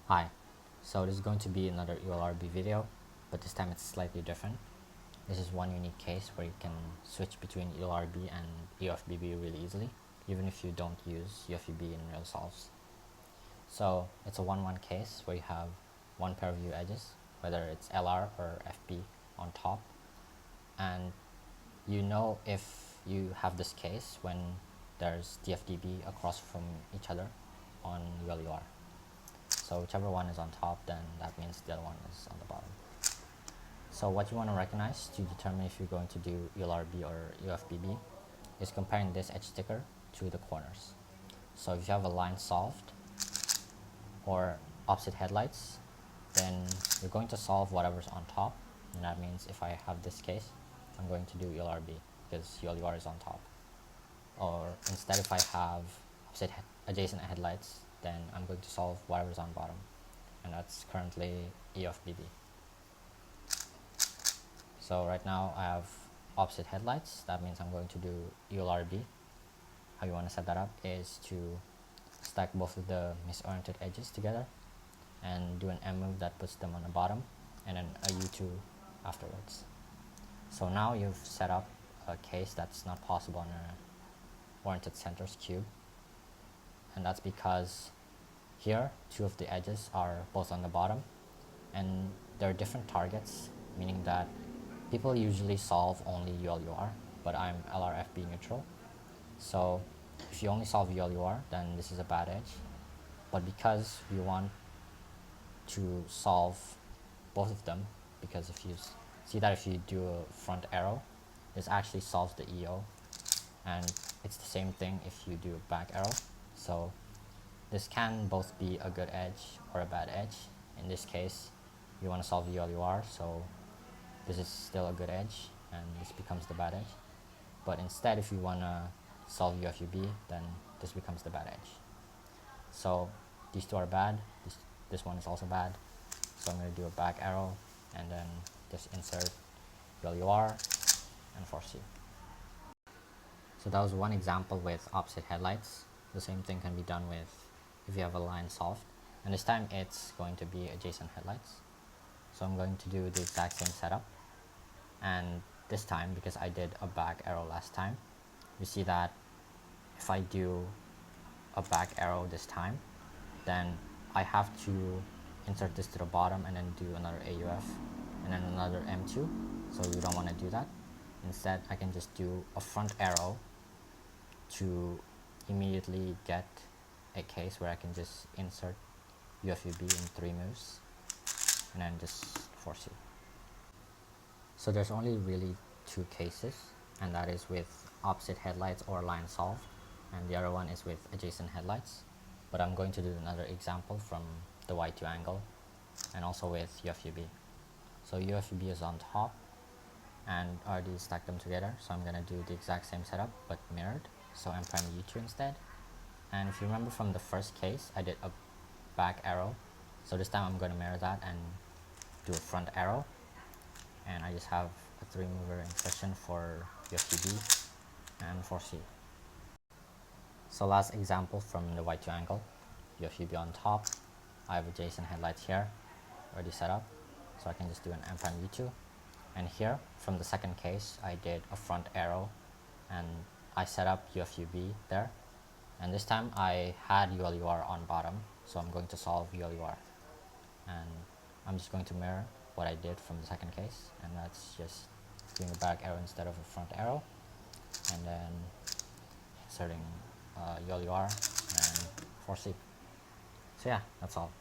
Hi, so this is going to be another EOLRB video, but this time it's slightly different. This is one unique case where you can switch between EOLRB and EOFBB really easily, even if you don't use UFBB in real solves. So it's a 1-1 case where you have one pair of U edges, whether it's LR or FB on top, and you know if you have this case when there's DFDB across from each other on EOLR. So whichever one is on top, then that means the other one is on the bottom. So what you want to recognize to determine if you're going to do EOLRB or EOFBB is comparing this edge sticker to the corners. So if you have a line solved or opposite headlights, then you're going to solve whatever's on top, and that means if I have this case, I'm going to do EOLRB because EOLR is on top. Or instead, if I have opposite adjacent headlights, then I'm going to solve whatever's on bottom, and that's currently EOFBB. So right now I have opposite headlights, that means I'm going to do EOLRB. How you want to set that up is to stack both of the misoriented edges together and do an M move that puts them on the bottom, and then a U2 afterwards. So now you've set up a case that's not possible on a oriented centers cube, and that's because here two of the edges are both on the bottom and they're different targets, meaning that people usually solve only EOLR, but I'm LRFB neutral. So if you only solve EOLR, then this is a bad edge. But because we want to solve both of them, because if you see that if you do a front arrow, this actually solves the EO, and it's the same thing if you do a back arrow. So this can both be a good edge or a bad edge. In this case, you want to solve EOLR, so this is still a good edge and this becomes the bad edge. But instead, if you want to solve UFUB, then this becomes the bad edge. So these two are bad, this one is also bad. So I'm going to do a back arrow and then just insert EOLR and force U. So that was one example with opposite headlights. The same thing can be done with if you have a line solved, and this time it's going to be adjacent headlights. So I'm going to do the exact same setup, and this time, because I did a back arrow last time, you see that if I do a back arrow this time, then I have to insert this to the bottom and then do another AUF and then another M2, so you don't want to do that. Instead, I can just do a front arrow to immediately get a case where I can just insert UFUB in 3 moves and then just force U. So there's only really 2 cases, and that is with opposite headlights or line solved, and the other one is with adjacent headlights. But I'm going to do another example from the Y2 angle and also with UFUB. So UFUB is on top and I already stacked them together, so I'm going to do the exact same setup but mirrored, so M prime U2 instead. And if you remember from the first case, I did a back arrow, so this time I'm going to mirror that and do a front arrow, and I just have a 3-mover insertion for UFDB and for C. So last example from the Y2 angle, UFUB on top, I have adjacent headlights here already set up, so I can just do an M prime U2. And here, from the second case, I did a front arrow and I set up UFUB there. And this time I had EOLR on bottom, so I'm going to solve EOLR. And I'm just going to mirror what I did from the second case, and that's just doing a back arrow instead of a front arrow, and then inserting EOLR and force C. So yeah, that's all.